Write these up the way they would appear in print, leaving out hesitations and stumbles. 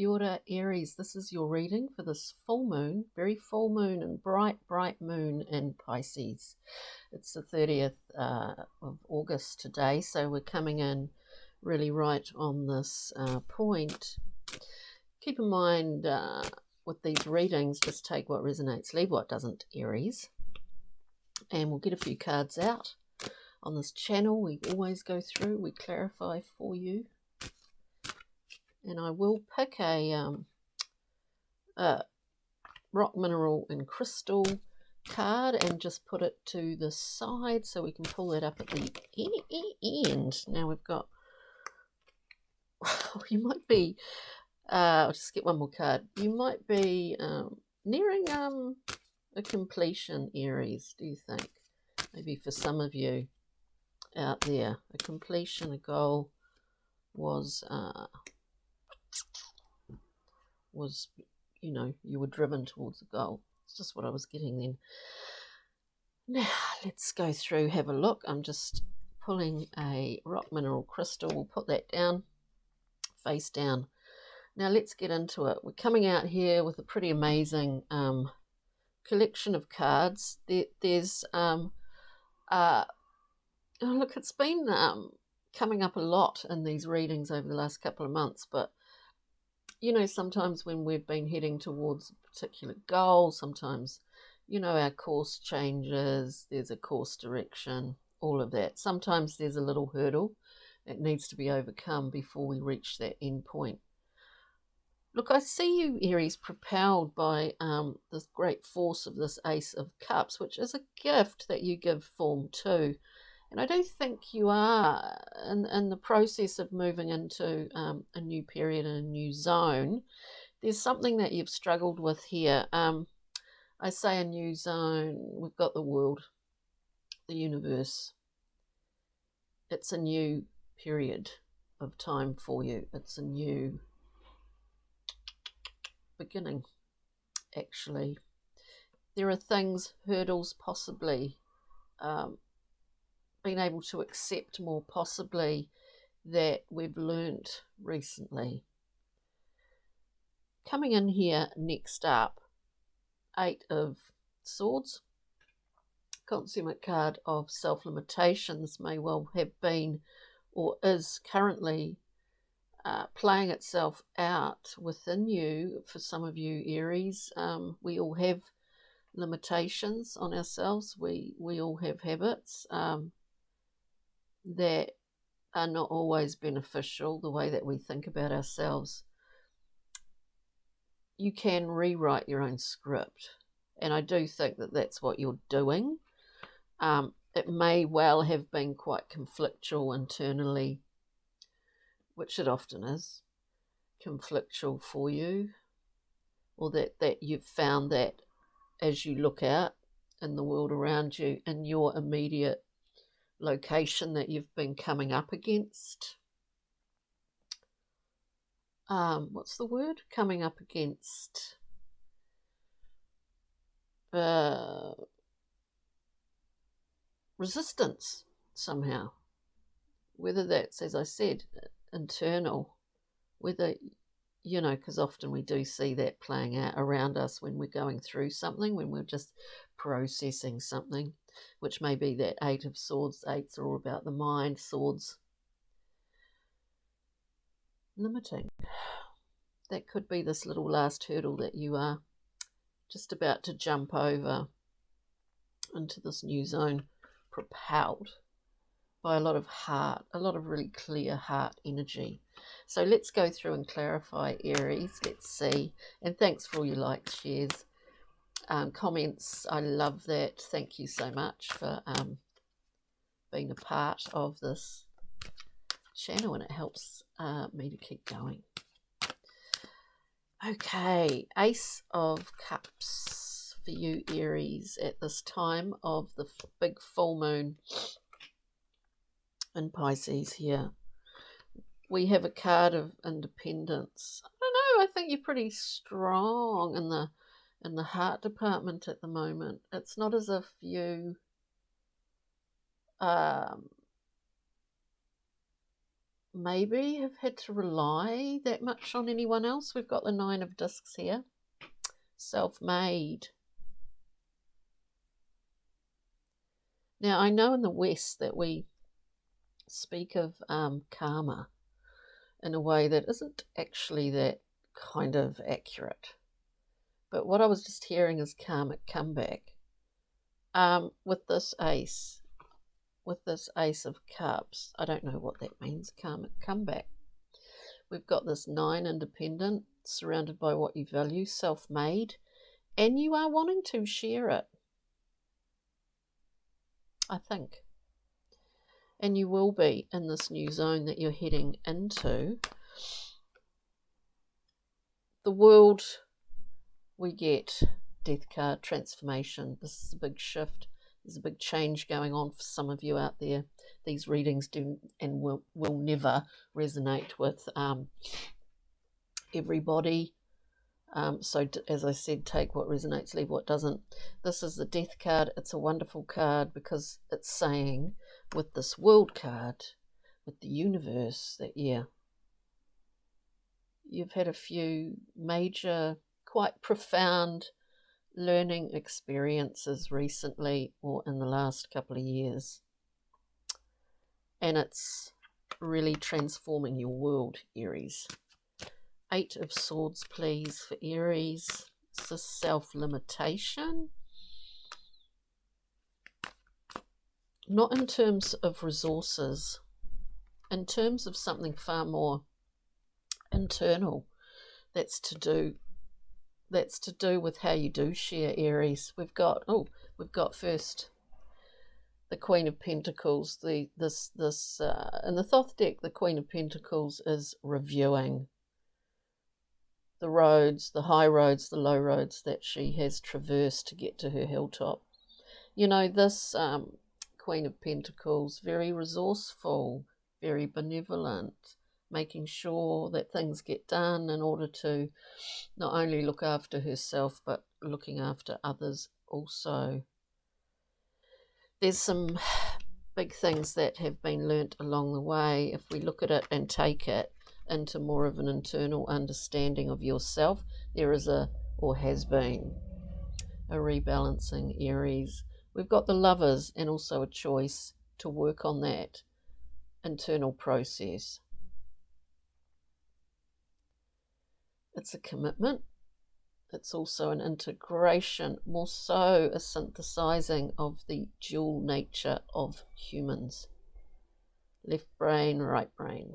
Kia ora, Aries. This is your reading for this full moon, very full moon and bright, bright moon in Pisces. It's the 30th of August today, so we're coming in really right on this point. Keep in mind with these readings, just take what resonates, leave what doesn't, Aries. And we'll get a few cards out. On this channel, we always go through, we clarify for you. And I will pick a rock, mineral and crystal card and just put it to the side so we can pull that up at the end. Now we've got, you might be, I'll just get one more card. You might be nearing a completion, Aries, do you think? Maybe for some of you out there, a completion, a goal was, you know, you were driven towards a goal. It's just what I was getting then. Now, let's go through, have a look. I'm just pulling a rock, mineral, crystal. We'll put that down, face down. Now, let's get into it. We're coming out here with a pretty amazing collection of cards. There's, oh, look, it's been coming up a lot in these readings over the last couple of months, but you know, sometimes when we've been heading towards a particular goal, sometimes, you know, our course changes, there's a course direction, all of that. Sometimes there's a little hurdle that needs to be overcome before we reach that end point. Look, I see you, Aries, propelled by this great force of this Ace of Cups, which is a gift that you give form to. And I do think you are in the process of moving into a new period and a new zone. There's something that you've struggled with here. I say a new zone. We've got the world, the universe. It's a new period of time for you. It's a new beginning, actually. There are things, hurdles possibly, being able to accept more possibly that we've learnt recently. Coming in here next up, 8 of Swords, consummate card of self-limitation. This may well have been or is currently playing itself out within you. For some of you, Aries, we all have limitations on ourselves. We all have habits that are not always beneficial, the way that we think about ourselves. You can rewrite your own script, and I do think that that's what you're doing. It may well have been quite conflictual internally, which it often is, conflictual for you, or that you've found that as you look out in the world around you, in your immediate location, that you've been coming up against. What's the word? Coming up against resistance somehow. Whether that's, as I said, internal, whether, you know, because often we do see that playing out around us when we're going through something, when we're just processing something, which may be that 8 of Swords. 8s are all about the mind. Swords, limiting. That could be this little last hurdle that you are just about to jump over into this new zone, propelled by a lot of heart, a lot of really clear heart energy. So let's go through and clarify, Aries. Let's see. And thanks for all your likes, shares, comments. I love that. Thank you so much for being a part of this channel, and it helps me to keep going. Okay, Ace of Cups for you, Aries, at this time of the big full moon in Pisces here. We have a card of independence. I don't know, I think you're pretty strong in the heart department at the moment. It's not as if you maybe have had to rely that much on anyone else. We've got the Nine of Discs here. Self-made. Now, I know in the West that we speak of karma in a way that isn't actually that kind of accurate. But what I was just hearing is karmic comeback. With this ace of cups, I don't know what that means, karmic comeback. We've got this 9, independent, surrounded by what you value, self-made, and you are wanting to share it, I think. And you will be in this new zone that you're heading into. The world, we get death card, transformation. This is a big shift. There's a big change going on for some of you out there. These readings do and will never resonate with everybody. So as I said, take what resonates, leave what doesn't. This is the death card. It's a wonderful card because it's saying with this world card, with the universe, that you've had a few major, quite profound learning experiences recently or in the last couple of years. And it's really transforming your world, Aries. 8 of Swords, please, for Aries. It's a self-limitation. Not in terms of resources, in terms of something far more internal. That's to do with how you do share, Aries. We've got first the Queen of Pentacles. In the Thoth deck, the Queen of Pentacles is reviewing the roads, the high roads, the low roads that she has traversed to get to her hilltop. You know, this Queen of Pentacles, very resourceful, very benevolent, making sure that things get done in order to not only look after herself, but looking after others also. There's some big things that have been learnt along the way. If we look at it and take it into more of an internal understanding of yourself, there is has been a rebalancing, Aries. We've got the Lovers and also a choice to work on that internal process. It's a commitment. It's also an integration, more so a synthesizing of the dual nature of humans. Left brain, right brain.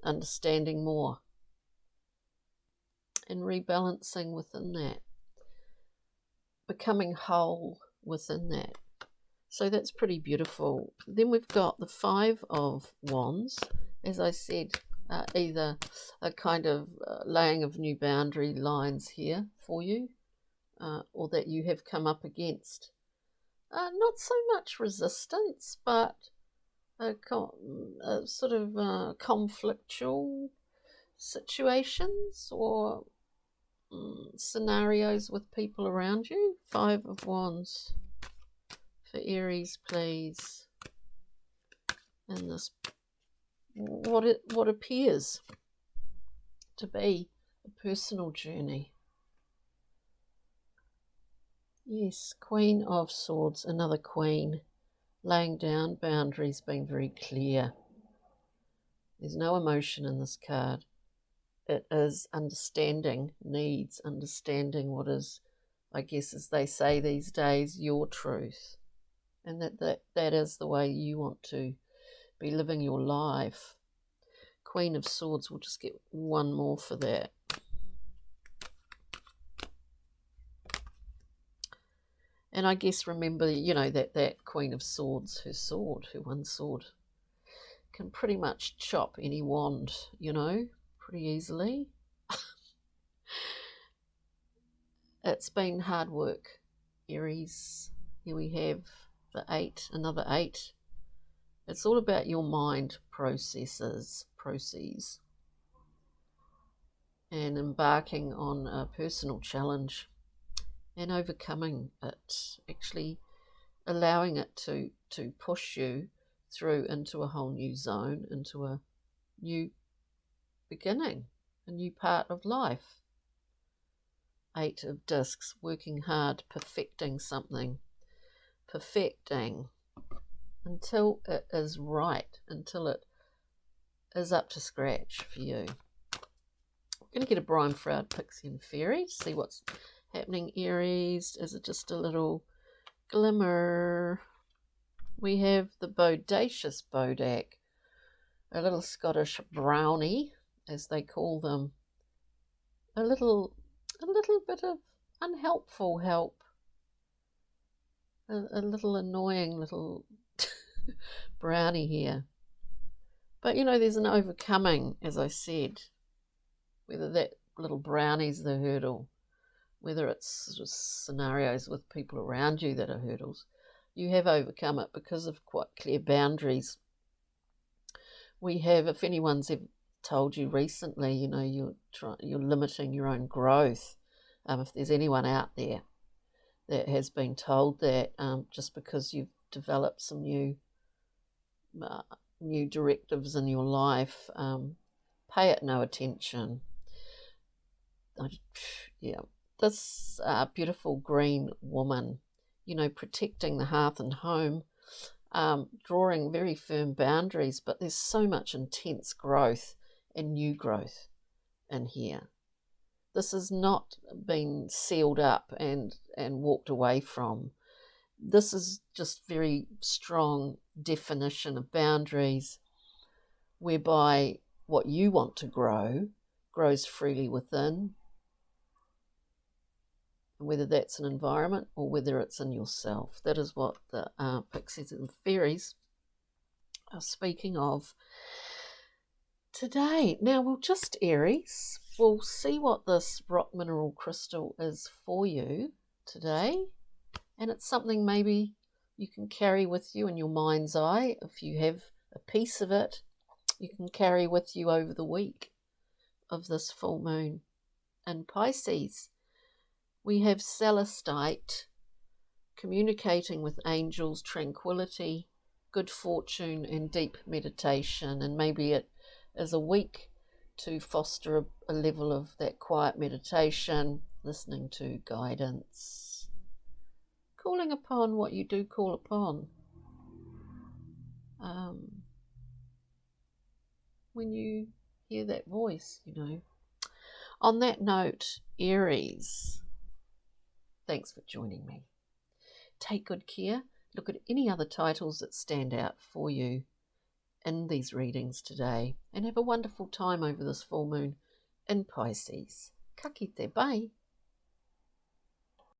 Understanding more. And rebalancing within that. Becoming whole within that. So that's pretty beautiful. Then we've got the 5 of Wands. As I said, either a kind of laying of new boundary lines here for you, or that you have come up against not so much resistance, but a sort of conflictual situations or scenarios with people around you. 5 of Wands for Aries, please. And this, what appears to be a personal journey. Yes, Queen of Swords, another queen, laying down boundaries, being very clear. There's no emotion in this card. It is understanding needs, understanding what is, I guess as they say these days, your truth. And that is the way you want to be living your life. Queen of Swords, we'll just get one more for that. And I guess remember, you know, that Queen of Swords, her one sword, can pretty much chop any wand, you know, pretty easily. It's been hard work, Aries. Here we have the 8, another 8. It's all about your mind processes, and embarking on a personal challenge and overcoming it, actually allowing it to push you through into a whole new zone, into a new beginning, a new part of life. 8 of discs, working hard, perfecting something, perfecting until it is right, until it is up to scratch for you. I'm going to get a Brian Froud Pixie and Fairy to see what's happening, Aries. Is it just a little glimmer? We have the Bodacious Bodak, a little Scottish brownie, as they call them. A little bit of unhelpful help. A little annoying little brownie here. But, there's an overcoming, as I said. Whether that little brownie's the hurdle, whether it's sort of scenarios with people around you that are hurdles, you have overcome it because of quite clear boundaries. We have, if anyone's ever told you recently, you're limiting your own growth. If there's anyone out there that has been told that, just because you've developed some new directives in your life, pay it no attention. This beautiful green woman, protecting the hearth and home, drawing very firm boundaries, but there's so much intense growth and new growth in here. This has not been sealed up and walked away from. This is just very strong definition of boundaries, whereby what you want to grow grows freely within, whether that's an environment or whether it's in yourself. That is what the pixies and fairies are speaking of today. Now, Aries, we'll see what this rock mineral crystal is for you today. And it's something maybe you can carry with you in your mind's eye. If you have a piece of it, you can carry with you over the week of this full moon in Pisces. We have celestite, communicating with angels, tranquility, good fortune, and deep meditation. And maybe it is a week to foster a level of that quiet meditation, listening to guidance, calling upon what you do call upon. When you hear that voice, On that note, Aries, thanks for joining me. Take good care. Look at any other titles that stand out for you in these readings today, and have a wonderful time over this full moon in Pisces. Ka kite, bye.